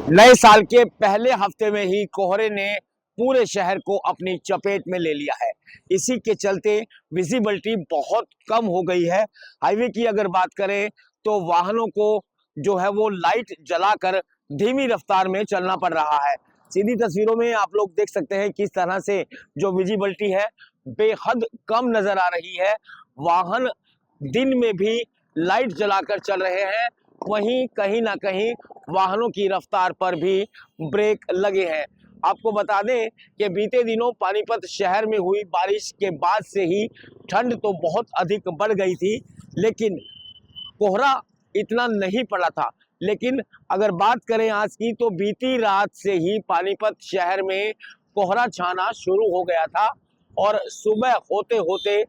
नए साल के पहले हफ्ते में ही कोहरे ने पूरे शहर को अपनी चपेट में ले लिया है। इसी के चलते विजिबिलिटी बहुत कम हो गई है। हाईवे की अगर बात करें तो वाहनों को जो है वो लाइट जलाकर धीमी रफ्तार में चलना पड़ रहा है। सीधी तस्वीरों में आप लोग देख सकते हैं किस तरह से जो विजिबिलिटी है बेहद कम नजर आ रही है। वाहन दिन में भी लाइट जलाकर चल रहे हैं, वहीं कहीं ना कहीं वाहनों की रफ्तार पर भी ब्रेक लगे हैं। आपको बता दें कि बीते दिनों पानीपत शहर में हुई बारिश के बाद से ही ठंड तो बहुत अधिक बढ़ गई थी, लेकिन कोहरा इतना नहीं पड़ा था। लेकिन अगर बात करें आज की, तो बीती रात से ही पानीपत शहर में कोहरा छाना शुरू हो गया था और सुबह होते होते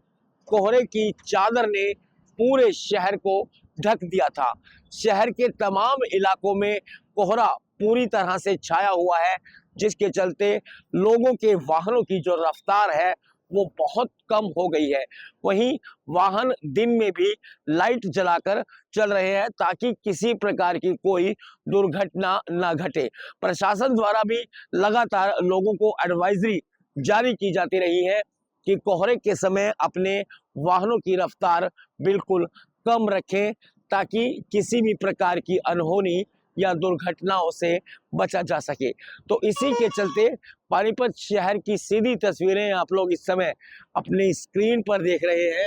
कोहरे की चादर ने पूरे शहर को ढक दिया था। शहर के तमाम इलाकों में कोहरा पूरी तरह से छाया हुआ है, जिसके चलते लोगों के वाहनों की जो रफ्तार है वो बहुत कम हो गई है। वहीं वाहन दिन में भी लाइट जलाकर चल रहे हैं ताकि किसी प्रकार की कोई दुर्घटना न घटे। प्रशासन द्वारा भी लगातार लोगों को एडवाइजरी जारी की जाती रही है कि कोहरे के समय अपने वाहनों की रफ्तार बिल्कुल कम रखें ताकि किसी भी प्रकार की अनहोनी या दुर्घटनाओं से बचा जा सके। तो इसी के चलते पानीपत शहर की सीधी तस्वीरें आप लोग इस समय अपनी स्क्रीन पर देख रहे हैं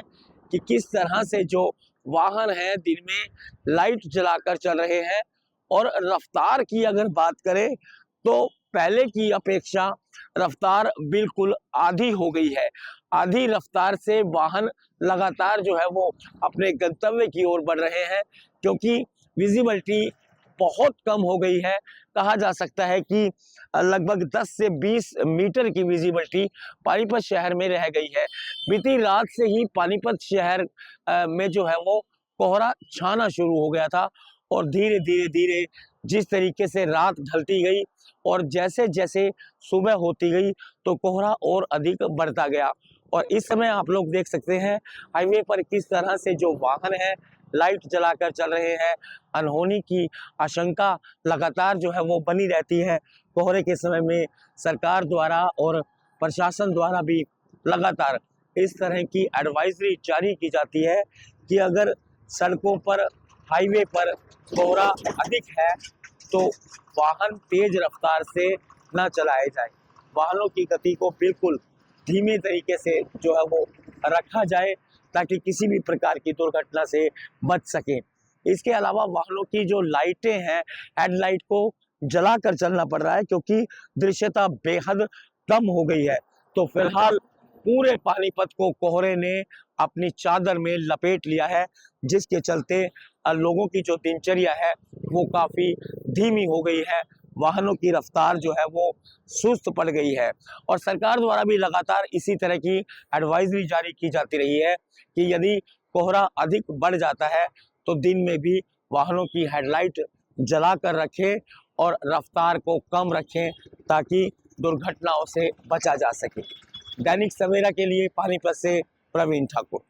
कि किस तरह से जो वाहन हैं दिन में लाइट जलाकर चल रहे हैं। और रफ्तार की अगर बात करें तो पहले की अपेक्षा रफ्तार बिल्कुल आधी हो गई है। आधी रफ्तार से वाहन लगातार जो है वो अपने गंतव्य की ओर बढ़ रहे हैं, क्योंकि विजिबिलिटी बहुत कम हो गई है। कहा जा सकता है कि लगभग 10 से 20 मीटर की विजिबिलिटी पानीपत शहर में रह गई है। बीती रात से ही पानीपत शहर में जो है वो कोहरा छाना शुरू हो गया था और धीरे धीरे धीरे जिस तरीके से रात ढलती गई और जैसे जैसे सुबह होती गई तो कोहरा और अधिक बढ़ता गया। और इस समय आप लोग देख सकते हैं हाईवे पर किस तरह से जो वाहन है लाइट जलाकर चल रहे हैं। अनहोनी की आशंका लगातार जो है वो बनी रहती है। कोहरे के समय में सरकार द्वारा और प्रशासन द्वारा भी लगातार इस तरह की एडवाइजरी जारी की जाती है कि अगर सड़कों पर हाईवे पर कोहरा अधिक है तो वाहन तेज रफ्तार से न चलाए जाए। वाहनों की गति को बिल्कुल धीमे तरीके से जो है वो रखा जाए ताकि किसी भी प्रकार की दुर्घटना से बच सके। इसके अलावा वाहनों की जो लाइटें हैं, हेडलाइट को जलाकर चलना पड़ रहा है क्योंकि दृश्यता बेहद कम हो गई है। तो फिलहाल पूरे पानीपत को कोहरे ने अपनी चादर में लपेट लिया है, जिसके चलते लोगों की जो दिनचर्या है वो काफी धीमी हो गई है। वाहनों की रफ्तार जो है वो सुस्त पड़ गई है और सरकार द्वारा भी लगातार इसी तरह की एडवाइजरी जारी की जाती रही है कि यदि कोहरा अधिक बढ़ जाता है तो दिन में भी वाहनों की हेडलाइट जला कर रखें और रफ्तार को कम रखें ताकि दुर्घटनाओं से बचा जा सके। दैनिक सवेरा के लिए पानीपत से प्रवीण ठाकुर।